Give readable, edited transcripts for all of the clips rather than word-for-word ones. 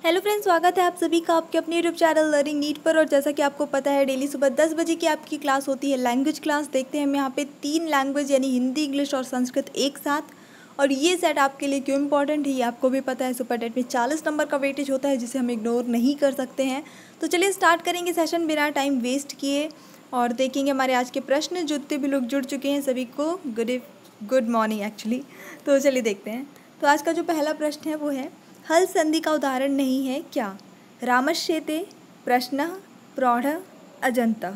Hello friends, स्वागत है आप सभी का आपके अपने यूट्यूब चैनल लर्निंग नीट पर। और जैसा कि आपको पता है डेली सुबह 10 बजे की आपकी क्लास होती है लैंग्वेज क्लास। देखते हैं हम यहाँ पे 3 लैंग्वेज यानी हिंदी, इंग्लिश और संस्कृत एक साथ। और ये सेट आपके लिए क्यों इंपॉर्टेंट है ये आपको भी पता है। सुपर टेट में 40 नंबर का वेटेज होता है जिसे हम इग्नोर नहीं कर सकते हैं। तो चलिए स्टार्ट करेंगे सेशन बिना टाइम वेस्ट किए और देखेंगे हमारे आज के प्रश्न। जितने भी लोग जुड़ चुके हैं सभी को गुड मॉर्निंग एक्चुअली। तो चलिए देखते हैं। तो आज का जो पहला प्रश्न है वो है, हल संधि का उदाहरण नहीं है क्या? रामश्चेते, प्रश्न, प्रौढ़, अजंता।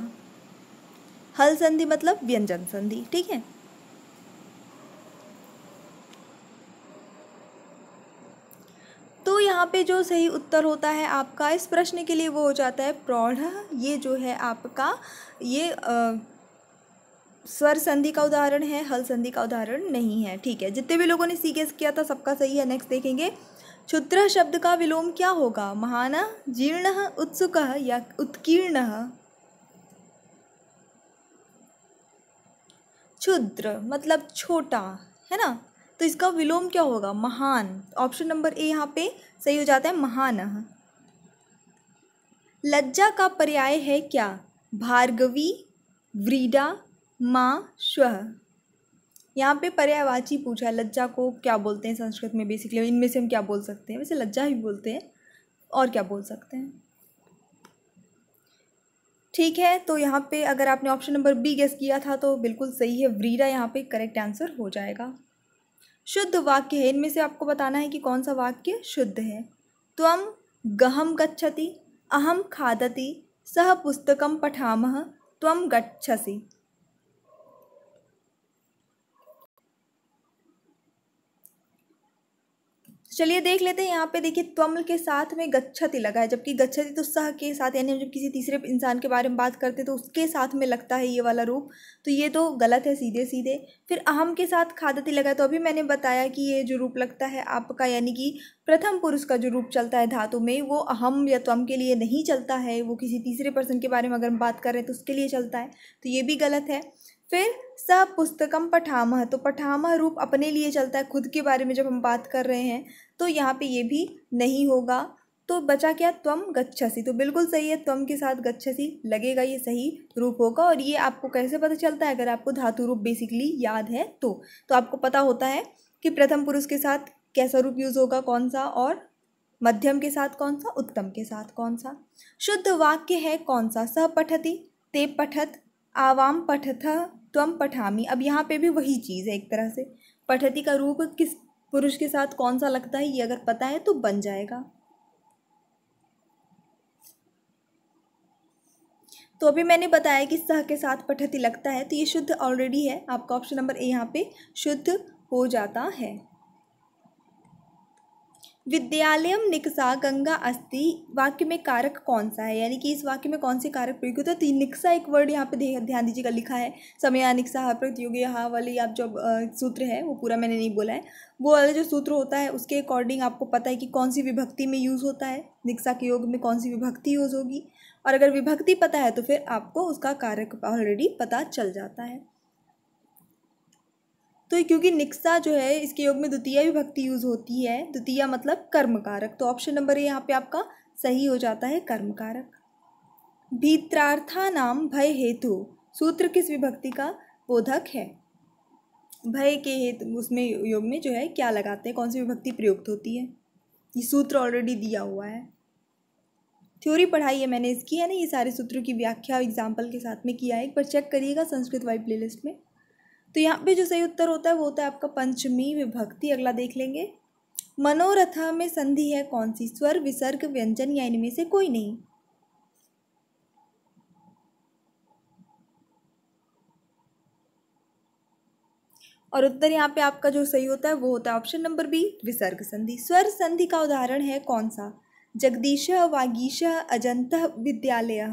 हल संधि मतलब व्यंजन संधि, ठीक है। तो यहाँ पे जो सही उत्तर होता है आपका इस प्रश्न के लिए वो हो जाता है प्रौढ़। ये जो है आपका ये स्वर संधि का उदाहरण है, हल संधि का उदाहरण नहीं है, ठीक है। जितने भी लोगों ने सी गेस किया था सबका सही है। नेक्स्ट देखेंगे, क्षुद्र शब्द का विलोम क्या होगा? महान, जीर्ण, उत्सुक या उत्कीर्ण? क्षुद्र मतलब छोटा, है ना। तो इसका विलोम क्या होगा? महान। ऑप्शन नंबर ए यहाँ पे सही हो जाता है, महान। लज्जा का पर्याय है क्या? भार्गवी, व्रीडा, माँ, श्वः। यहाँ पे पर्यायवाची पूछा है, लज्जा को क्या बोलते हैं संस्कृत में? बेसिकली इनमें से हम क्या बोल सकते हैं? वैसे लज्जा ही बोलते हैं, और क्या बोल सकते हैं? ठीक है, तो यहाँ पे अगर आपने ऑप्शन नंबर बी गेस किया था तो बिल्कुल सही है, व्रीडा यहाँ पे करेक्ट आंसर हो जाएगा। शुद्ध वाक्य है, इनमें से आपको बताना है कि कौन सा वाक्य शुद्ध है। त्वम गहम गच्छति, अहम खादति, सह पुस्तकम पठामः, त्वम गच्छसि। चलिए देख लेते हैं। यहाँ पे देखिए त्वम के साथ में गच्छति लगा है, जबकि गच्छति तो सह के साथ, यानी हम जब किसी तीसरे इंसान के बारे में बात करते हैं तो उसके साथ में लगता है ये वाला रूप। तो ये तो गलत है सीधे सीधे। फिर अहम के साथ खादति लगा, तो अभी मैंने बताया कि ये जो रूप लगता है आपका, यानी कि प्रथम पुरुष का जो रूप चलता है धातु में, वो अहम या त्वम के लिए नहीं चलता है, वो किसी तीसरे पर्सन के बारे में अगर हम बात कर रहे हैं तो उसके लिए चलता है। तो ये भी गलत है। फिर स पुस्तकम पठामह, तो पठामह रूप अपने लिए चलता है, खुद के बारे में जब हम बात कर रहे हैं, तो यहाँ पे ये भी नहीं होगा। तो बचा क्या? त्वम गच्छसि। तो बिल्कुल सही है, त्वम के साथ गच्छसि लगेगा, ये सही रूप होगा। और ये आपको कैसे पता चलता है? अगर आपको धातु रूप बेसिकली याद है तो आपको पता होता है कि प्रथम पुरुष के साथ कैसा रूप यूज होगा, कौन सा, और मध्यम के साथ कौन सा, उत्तम के साथ कौन सा। शुद्ध वाक्य है कौन सा? स पठति, ते पठत, आवाम पठतः, त्वम पठामि। अब यहाँ पे भी वही चीज़ है एक तरह से। पठति का रूप किस पुरुष के साथ कौन सा लगता है ये अगर पता है तो बन जाएगा। तो अभी मैंने बताया कि सह के साथ पठति लगता है, तो ये शुद्ध ऑलरेडी है। आपका ऑप्शन नंबर ए यहाँ पे शुद्ध हो जाता है। विद्यालयम निक्सा गंगा अस्ति वाक्य में कारक कौन सा है? यानी कि इस वाक्य में कौन से कारक प्रयोग होते हैं? तो निक्सा एक वर्ड यहाँ पे ध्यान दीजिएगा लिखा है, समयानिक्सा प्रतियोगी यहाँ वाली आप जो सूत्र है वो पूरा मैंने नहीं बोला है, वो वाला जो सूत्र होता है उसके अकॉर्डिंग आपको पता है कि कौन सी विभक्ति में यूज़ होता है, निक्सा के योग में कौन सी विभक्ति यूज़ होगी। और अगर विभक्ति पता है तो फिर आपको उसका कारक ऑलरेडी पता चल जाता है। तो क्योंकि निक्सा जो है इसके योग में द्वितीय विभक्ति यूज होती है, द्वितीय मतलब कर्म कारक, तो ऑप्शन नंबर ए यहाँ पे आपका सही हो जाता है, कर्म कारक। भीत्रार्थानाम भय हेतु सूत्र किस विभक्ति का बोधक है? भय के हेतु उसमें योग में जो है क्या लगाते हैं, कौन सी विभक्ति प्रयुक्त होती है? ये सूत्र ऑलरेडी दिया हुआ है, थ्योरी पढ़ाई है मैंने इसकी, है ना। ये सारे सूत्रों की व्याख्या एग्जाम्पल के साथ में किया है, एक बार चेक करिएगा संस्कृत वाली प्लेलिस्ट में। तो यहाँ पे जो सही उत्तर होता है वो होता है आपका पंचमी विभक्ति। अगला देख लेंगे, मनोरथ में संधि है कौन सी? स्वर, विसर्ग, व्यंजन या इनमें से कोई नहीं। और उत्तर यहाँ पे आपका जो सही होता है वो होता है ऑप्शन नंबर बी, विसर्ग संधि। स्वर संधि का उदाहरण है कौन सा? जगदीश, वागीश, अजंत, विद्यालय।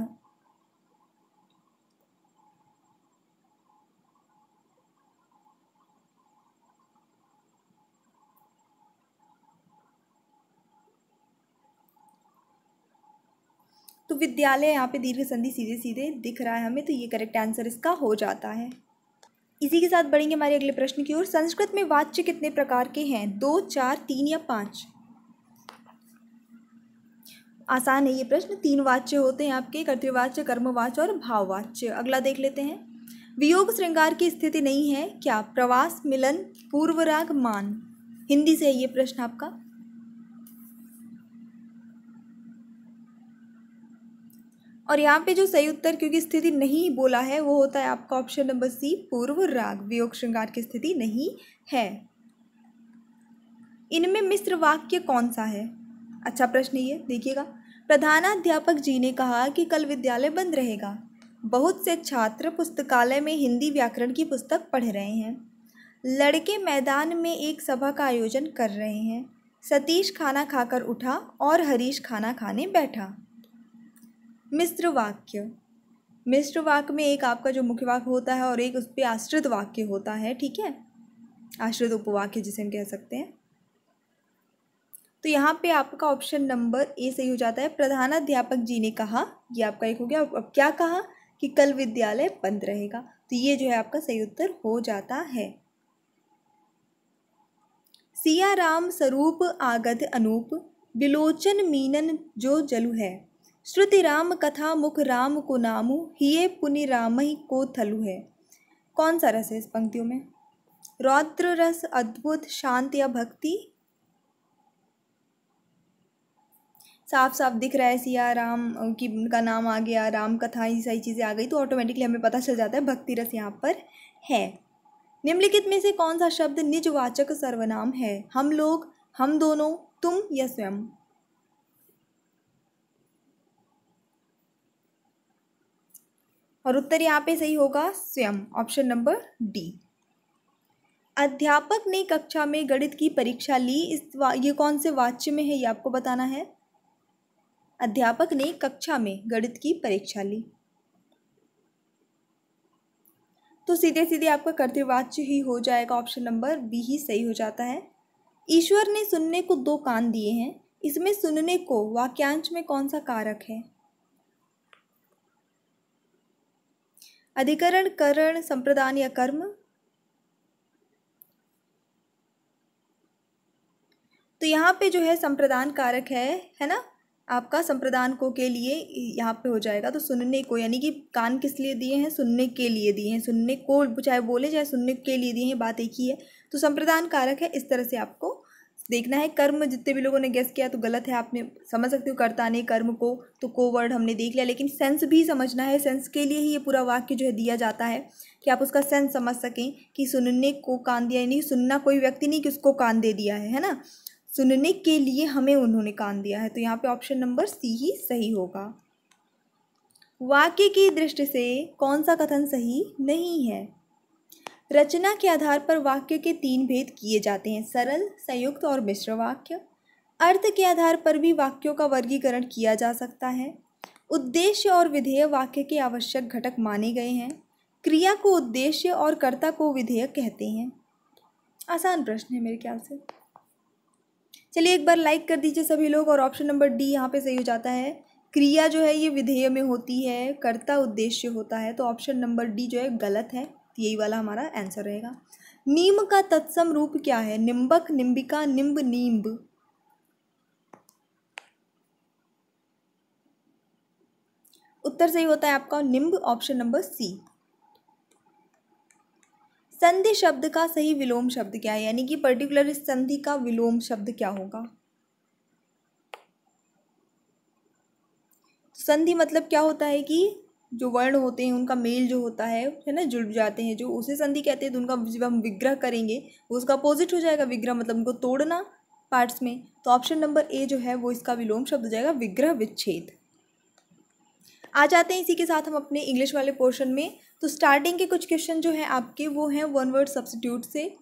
तो विद्यालय यहाँ पे दीर्घ संधि सीधे सीधे दिख रहा है हमें, तो ये करेक्ट आंसर इसका हो जाता है। इसी के साथ बढ़ेंगे हमारे अगले प्रश्न की ओर। संस्कृत में वाच्य कितने प्रकार के हैं? 2, 4, 3 या 5? आसान है ये प्रश्न। 3 वाच्य होते हैं आपके, कर्तृवाच्य, कर्मवाच्य और भाववाच्य। अगला देख लेते हैं। वियोग श्रृंगार की स्थिति नहीं है क्या? प्रवास, मिलन, पूर्वराग, मान। हिंदी से है ये प्रश्न आपका। और यहाँ पे जो सही उत्तर, क्योंकि स्थिति नहीं बोला है, वो होता है आपका ऑप्शन नंबर सी, पूर्व राग। वियोग श्रृंगार की स्थिति नहीं है। इनमें मिश्र वाक्य कौन सा है? अच्छा प्रश्न ये देखिएगा। प्रधानाध्यापक जी ने कहा कि कल विद्यालय बंद रहेगा। बहुत से छात्र पुस्तकालय में हिंदी व्याकरण की पुस्तक पढ़ रहे हैं। लड़के मैदान में एक सभा का आयोजन कर रहे हैं। सतीश खाना खाकर उठा और हरीश खाना खाने बैठा। मिश्र वाक्य। मिश्र वाक्य में एक आपका जो मुख्य वाक्य होता है और एक उस पर आश्रित वाक्य होता है, ठीक है, आश्रित उपवाक्य जिसे हम कह सकते हैं। तो यहाँ पे आपका ऑप्शन नंबर ए सही हो जाता है। प्रधानाध्यापक जी ने कहा, ये आपका एक हो गया। अब क्या कहा? कि कल विद्यालय बंद रहेगा। तो ये जो है आपका सही उत्तर हो जाता है। सिया राम स्वरूप आगत अनूप, बिलोचन मीनन जो जलु है। श्रुति राम कथा मुख राम को नामु, हिये पुनि रामहि को थलु है। कौन सा रस है इस पंक्तियों में? रौद्र रस, अद्भुत, शांति या भक्ति? साफ साफ दिख रहा है सिया राम की का नाम आ गया, राम कथा, ये सारी चीज़ें आ गई तो ऑटोमेटिकली हमें पता चल जाता है भक्ति रस यहाँ पर है। निम्नलिखित में से कौन सा शब्द निजवाचक सर्वनाम है? हम लोग, हम दोनों, तुम या स्वयं? और उत्तर यहाँ पे सही होगा स्वयं, ऑप्शन नंबर डी। अध्यापक ने कक्षा में गणित की परीक्षा ली। ये कौन से वाच्य में है ये आपको बताना है। अध्यापक ने कक्षा में गणित की परीक्षा ली, तो सीधे सीधे आपका कर्तृवाच्य ही हो जाएगा, ऑप्शन नंबर बी ही सही हो जाता है। ईश्वर ने सुनने को 2 कान दिए हैं। इसमें सुनने को वाक्यांश में कौन सा कारक है? अधिकरण, करण, संप्रदान या कर्म? तो यहाँ पे जो है संप्रदान कारक है ना आपका। संप्रदान को के लिए यहाँ पे हो जाएगा। तो सुनने को, यानी कि कान किस लिए दिए हैं? सुनने के लिए दिए हैं। सुनने को चाहे बोले चाहे सुनने के लिए दिए हैं, बात एक ही है। तो संप्रदान कारक है, इस तरह से आपको देखना है। कर्म जितने भी लोगों ने गेस किया तो गलत है, आपने समझ सकते हो कर्ता ने कर्म को, तो को वर्ड हमने देख लिया, लेकिन सेंस भी समझना है। सेंस के लिए ही ये पूरा वाक्य जो है दिया जाता है कि आप उसका सेंस समझ सकें कि सुनने को कान दिया, यानी सुनना कोई व्यक्ति नहीं कि उसको कान दे दिया है ना, सुनने के लिए हमें उन्होंने कान दिया है। तो यहाँ पे ऑप्शन नंबर सी ही सही होगा। वाक्य की दृष्टि से कौन सा कथन सही नहीं है? रचना के आधार पर वाक्य के 3 भेद किए जाते हैं, सरल, संयुक्त और मिश्र वाक्य। अर्थ के आधार पर भी वाक्यों का वर्गीकरण किया जा सकता है। उद्देश्य और विधेय वाक्य के आवश्यक घटक माने गए हैं। क्रिया को उद्देश्य और कर्ता को विधेय कहते हैं। आसान प्रश्न है मेरे ख्याल से। चलिए एक बार लाइक कर दीजिए सभी लोग। और ऑप्शन नंबर डी यहाँ पे सही हो जाता है। क्रिया जो है ये विधेय में होती है, कर्ता उद्देश्य होता है। तो ऑप्शन नंबर डी जो है गलत है, यही वाला हमारा आंसर रहेगा। नीम का तत्सम रूप क्या है? निम्बक, निम्बिका, निम्ब, नींब। उत्तर सही होता है आपका निम्ब, ऑप्शन नंबर सी। संधि शब्द का सही विलोम शब्द क्या है? यानी कि पर्टिकुलर इस संधि का विलोम शब्द क्या होगा? संधि मतलब क्या होता है कि जो वर्ण होते हैं उनका मेल जो होता है ना, जुड़ जाते हैं, जो उसे संधि कहते हैं। तो उनका जब हम विग्रह करेंगे वो उसका अपोजिट हो जाएगा। विग्रह मतलब उनको तोड़ना पार्ट्स में। तो ऑप्शन नंबर ए जो है वो इसका विलोम शब्द हो जाएगा, विग्रह विच्छेद। आ जाते हैं इसी के साथ हम अपने इंग्लिश वाले पोर्शन में। तो स्टार्टिंग के कुछ क्वेश्चन जो हैं आपके वो हैं 1 वर्ड सब्स्टिट्यूट से,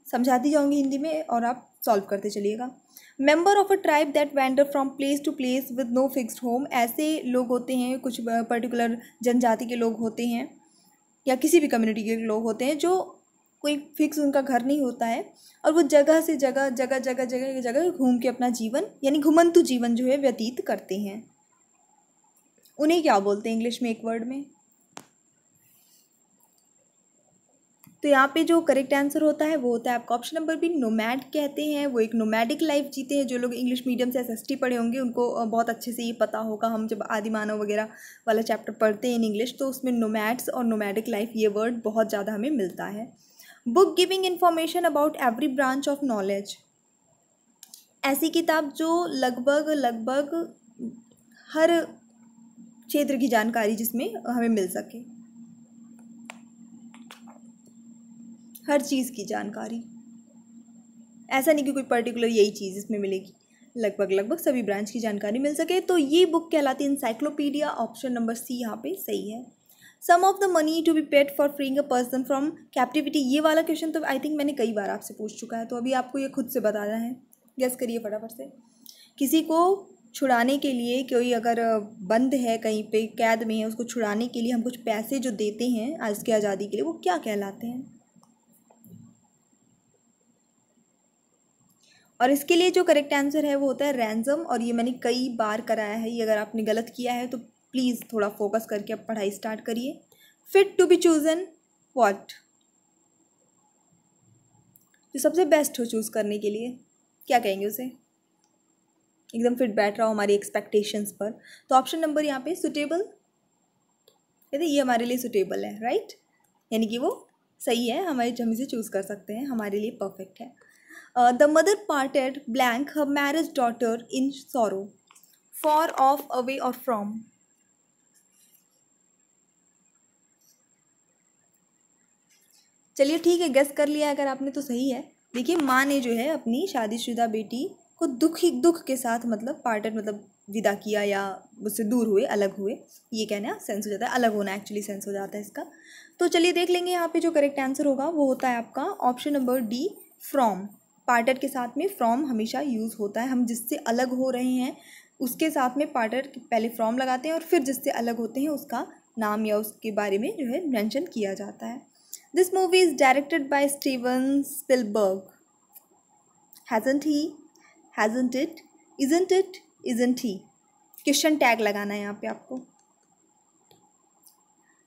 समझाती जाऊंगी हिंदी में और आप सॉल्व करते चलिएगा। Member of a tribe that wander from place to place with no fixed home. ऐसे लोग होते हैं, कुछ पर्टिकुलर जनजाति के लोग होते हैं या किसी भी कम्युनिटी के लोग होते हैं जो कोई फिक्स उनका घर नहीं होता है और वो जगह से जगह जगह जगह जगह जगह घूम के अपना जीवन यानी घुमंतु जीवन जो है व्यतीत करते हैं। उन्हें क्या बोलते हैं इंग्लिश में एक वर्ड में? तो यहाँ पे जो करेक्ट आंसर होता है वो होता है आपका ऑप्शन नंबर बी, नोमैड कहते हैं। वो एक नोमैडिक लाइफ जीते हैं। जो लोग इंग्लिश मीडियम से एसएसटी पढ़े होंगे उनको बहुत अच्छे से ये पता होगा। हम जब आदिमानव वगैरह वाला चैप्टर पढ़ते हैं इन इंग्लिश, तो उसमें नोमैड्स और नोमैडिक लाइफ ये वर्ड बहुत ज़्यादा हमें मिलता है। Book giving information about every branch of knowledge, ऐसी किताब जो लगभग हर क्षेत्र की जानकारी जिसमें हमें मिल सके, हर चीज़ की जानकारी। ऐसा नहीं कि कोई पर्टिकुलर यही चीज़ इसमें मिलेगी, लगभग सभी ब्रांच की जानकारी मिल सके। तो ये बुक कहलाती है इंसाइक्लोपीडिया। ऑप्शन नंबर सी यहाँ पे सही है। Sum of the money to be paid for freeing a person from captivity, ये वाला क्वेश्चन तो आई थिंक मैंने कई बार आपसे पूछ चुका है, तो अभी आपको ये खुद से बताना है। गेस करिए फटाफट से। किसी को छुड़ाने के लिए, कोई अगर बंद है कहीं पे, कैद में है, उसको छुड़ाने के लिए हम कुछ पैसे जो देते हैं आज की आज़ादी के लिए, वो क्या कहलाते हैं? और इसके लिए जो करेक्ट आंसर है वो होता है रैंसम। और ये मैंने कई बार कराया है। ये अगर आपने गलत किया है तो प्लीज़ थोड़ा फोकस करके अब पढ़ाई स्टार्ट करिए। Fit to be chosen what, जो सबसे बेस्ट हो चूज़ करने के लिए, क्या कहेंगे उसे? एकदम फिट बैठ रहा हो हमारी एक्सपेक्टेशंस पर। तो ऑप्शन नंबर यहाँ पे सुटेबल, कहते ये हमारे लिए सुटेबल है, राइट, यानी कि वो सही है, हम इसे चूज़ कर सकते हैं, हमारे लिए परफेक्ट है। The mother parted blank her marriage daughter in sorrow, for, of, away और फ्रॉम। चलिए ठीक है, गेस कर लिया अगर आपने तो सही है। देखिए, माँ ने जो है अपनी शादीशुदा बेटी को दुख के साथ, मतलब पार्टेड मतलब विदा किया या उससे दूर हुए, अलग हुए, ये कहना सेंस हो जाता है, अलग होना एक्चुअली सेंस हो जाता है इसका। तो चलिए देख लेंगे यहाँ पे जो करेक्ट आंसर होगा वो होता है आपका option number D, from. Parted के साथ में फ्रॉम हमेशा यूज़ होता है। हम जिससे अलग हो रहे हैं उसके साथ में पार्टेड पहले फ्रॉम लगाते हैं और फिर जिससे अलग होते हैं उसका नाम या उसके बारे में जो है मेंशन किया जाता है। This movie is directed by Steven Spielberg. Hasn't he? Hasn't it? Isn't it? Isn't he? Question tag लगाना है यहाँ पे आपको।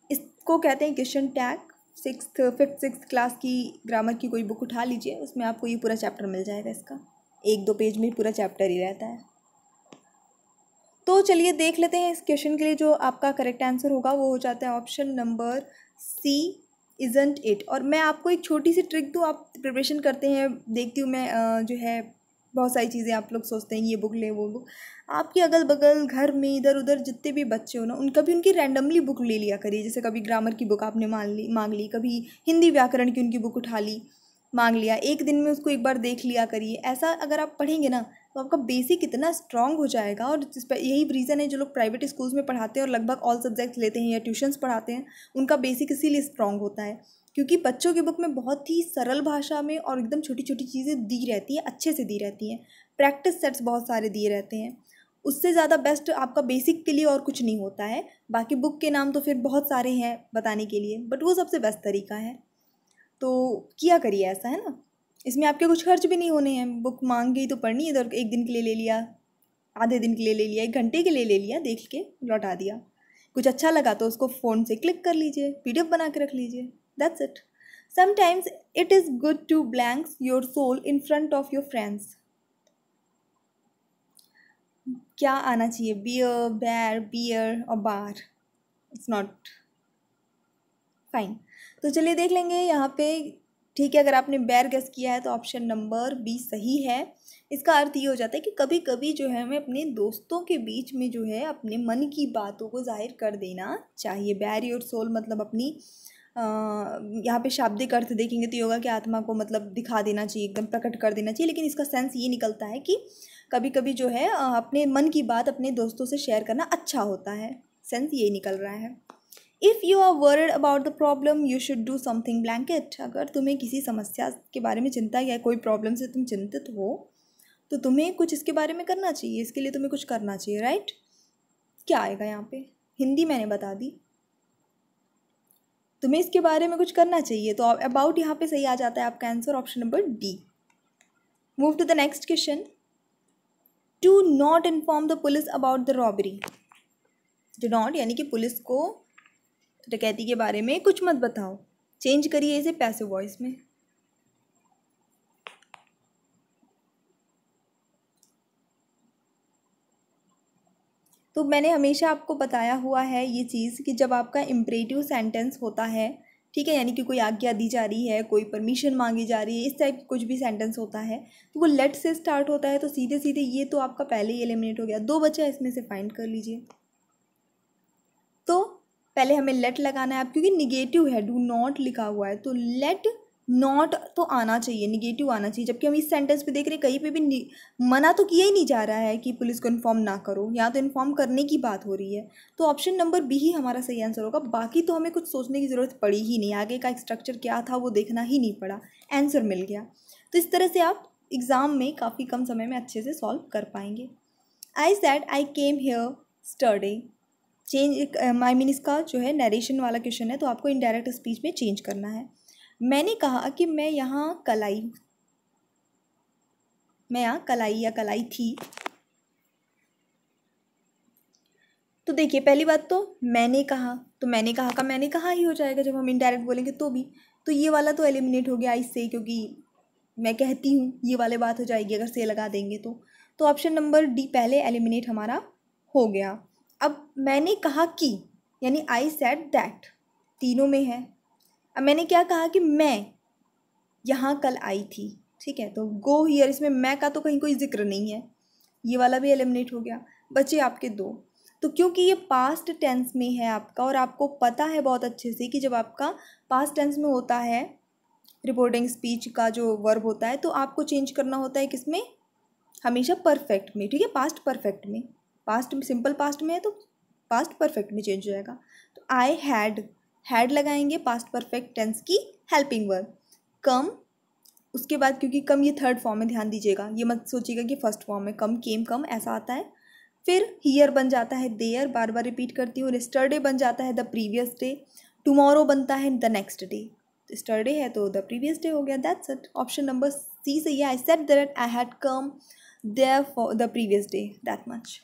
इसको कहते हैं क्वेश्चन टैग। 5th-6th क्लास की ग्रामर की कोई बुक उठा लीजिए, उसमें आपको ये पूरा चैप्टर मिल जाएगा। इसका 1-2 पेज में पूरा चैप्टर ही रहता है। तो चलिए देख लेते हैं इस क्वेश्चन के लिए जो आपका करेक्ट आंसर होगा वो हो जाता है option number C, isn't it. और मैं आपको एक छोटी सी ट्रिक दूँ, आप प्रिपरेशन करते हैं, देखती हूँ मैं जो है बहुत सारी चीज़ें आप लोग सोचते हैं ये बुक ले वो बुक, आपके अगल बगल घर में इधर उधर जितने भी बच्चे हो ना, उनकी रैंडमली बुक ले लिया करिए। जैसे कभी ग्रामर की बुक आपने मांग ली, कभी हिंदी व्याकरण की उनकी बुक उठा ली, मांग लिया, एक दिन में उसको एक बार देख लिया करिए। ऐसा अगर आप पढ़ेंगे ना तो आपका बेसिक इतना स्ट्रांग हो जाएगा। और यही रीज़न है जो लोग प्राइवेट स्कूल्स में पढ़ाते हैं और लगभग ऑल सब्जेक्ट्स लेते हैं या ट्यूशन्स पढ़ाते हैं, उनका बेसिक इसीलिए स्ट्रांग होता है, क्योंकि बच्चों की बुक में बहुत ही सरल भाषा में और एकदम छोटी छोटी चीज़ें दी रहती हैं, अच्छे से दी रहती हैं, प्रैक्टिस सेट्स बहुत सारे दिए रहते हैं। उससे ज़्यादा बेस्ट आपका बेसिक के लिए और कुछ नहीं होता है। बाकी बुक के नाम तो फिर बहुत सारे हैं बताने के लिए, बट वो सबसे बेस्ट तरीका है। तो किया करिए ऐसा, है ना। इसमें आपके कुछ खर्च भी नहीं होने हैं। बुक मांग गई तो पढ़नी है, इधर एक दिन के लिए ले लिया, आधे दिन के लिए ले लिया, 1 घंटे के लिए ले लिया, देख के लौटा दिया। कुछ अच्छा लगा तो उसको फ़ोन से क्लिक कर लीजिए, PDF बना के रख लीजिए, that's it. Sometimes it is good to blanks your soul in front of your friends. क्या आना चाहिए? बियर, बैर, बियर और बार? It's not fine. तो चलिए देख लेंगे यहाँ पे। ठीक है, अगर आपने बैर गेस किया है तो ऑप्शन नंबर बी सही है। इसका अर्थ ये हो जाता है कि कभी कभी जो है हमें अपने दोस्तों के बीच में जो है अपने मन की बातों को जाहिर कर देना चाहिए। बैर योर सोल मतलब अपनी यहाँ पे शाब्दिक अर्थ देखेंगे तो योगा की आत्मा को मतलब दिखा देना चाहिए, एकदम प्रकट कर देना चाहिए। लेकिन इसका सेंस ये निकलता है कि कभी कभी जो है अपने मन की बात अपने दोस्तों से शेयर करना अच्छा होता है, सेंस ये निकल रहा है। If you are worried about the problem you should do something blanket. अगर तुम्हें किसी समस्या के बारे में चिंता या कोई प्रॉब्लम से तुम चिंतित हो तो तुम्हें कुछ इसके बारे में करना चाहिए, इसके लिए तुम्हें कुछ करना चाहिए, राइट। क्या आएगा यहाँ पे? हिंदी मैंने बता दी, तुम्हें इसके बारे में कुछ करना चाहिए, तो अबाउट यहाँ पे सही आ जाता है आपका answer option number D. Move to the next question. To not inform the police about the robbery. Do not यानी कि पुलिस को डकैती के बारे में कुछ मत बताओ। चेंज करिए इसे पैसिव वॉइस में। तो मैंने हमेशा आपको बताया हुआ है ये चीज़ कि जब आपका इम्परेटिव सेंटेंस होता है, ठीक है, यानी कि कोई आज्ञा दी जा रही है, कोई परमिशन मांगी जा रही है, इस टाइप कुछ भी सेंटेंस होता है तो वो लेट से स्टार्ट होता है, तो सीधे सीधे ये तो आपका पहले ही एलिमिनेट हो गया। 2 बचा इसमें से फाइंड कर लीजिए। तो पहले हमें लेट लगाना है, अब क्योंकि निगेटिव है, डू नॉट लिखा हुआ है, तो लेट नॉट तो आना चाहिए, निगेटिव आना चाहिए। जबकि हम इस सेंटेंस पे देख रहे हैं कहीं पे भी मना तो किया ही नहीं जा रहा है कि पुलिस को इन्फॉर्म ना करो, यहाँ तो इन्फॉर्म करने की बात हो रही है। तो ऑप्शन नंबर बी ही हमारा सही आंसर होगा। बाकी तो हमें कुछ सोचने की ज़रूरत पड़ी ही नहीं, आगे का स्ट्रक्चर क्या था वो देखना ही नहीं पड़ा, आंसर मिल गया। तो इस तरह से आप एग्ज़ाम में काफ़ी कम समय में अच्छे से सॉल्व कर पाएंगे। I said I came here study, change I mean इसका जो है नरेशन वाला क्वेश्चन है, तो आपको इनडायरेक्ट स्पीच में चेंज करना है। मैंने कहा कि मैं यहाँ कल आई, मैं यहाँ कल आई या कल आई थी। तो देखिए पहली बात तो मैंने कहा, तो मैंने कहा का मैंने कहा ही हो जाएगा जब हम इनडायरेक्ट बोलेंगे तो भी। तो ये वाला तो एलिमिनेट हो गया इससे, क्योंकि मैं कहती हूँ ये वाले बात हो जाएगी अगर से लगा देंगे तो ऑप्शन नंबर डी पहले एलिमिनेट हमारा हो गया। अब मैंने कहा कि, यानी आई सेड दैट, तीनों में है। अब मैंने क्या कहा कि मैं यहाँ कल आई थी, ठीक है, तो गो हियर, इसमें मैं का तो कहीं कोई जिक्र नहीं है, ये वाला भी एलिमिनेट हो गया। बचे आपके 2। तो क्योंकि ये पास्ट टेंस में है आपका, और आपको पता है बहुत अच्छे से कि जब आपका पास्ट टेंस में होता है रिपोर्टिंग स्पीच का जो वर्ब होता है, तो आपको चेंज करना होता है किसमें, हमेशा परफेक्ट में, ठीक है, पास्ट परफेक्ट में। पास्ट सिंपल पास्ट में है तो पास्ट परफेक्ट में चेंज हो जाएगा। तो आई हैड लगाएंगे पास्ट परफेक्ट टेंस की हेल्पिंग वर्ब। कम, उसके बाद क्योंकि कम ये थर्ड फॉर्म में, ध्यान दीजिएगा, ये मत सोचिएगा कि फर्स्ट फॉर्म में कम, केम कम ऐसा आता है। फिर हियर बन जाता है देयर, बार बार रिपीट करती हूँ। यस्टरडे बन जाता है द प्रीवियस डे। टुमारो बनता है द नेक्स्ट डे। यस्टरडे है तो द प्रीवियस डे हो गया, that's it. Option number C सही है। I said that I had come there for the previous day, that much.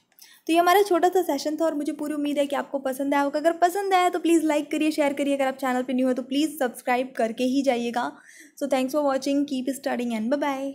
तो ये हमारा छोटा सा सेशन था और मुझे पूरी उम्मीद है कि आपको पसंद आया होगा। अगर पसंद आया तो प्लीज़ लाइक करिए, शेयर करिए। अगर आप चैनल पे न्यू हो तो प्लीज़ सब्सक्राइब करके ही जाइएगा। So thanks for watching, keep studying and bye bye.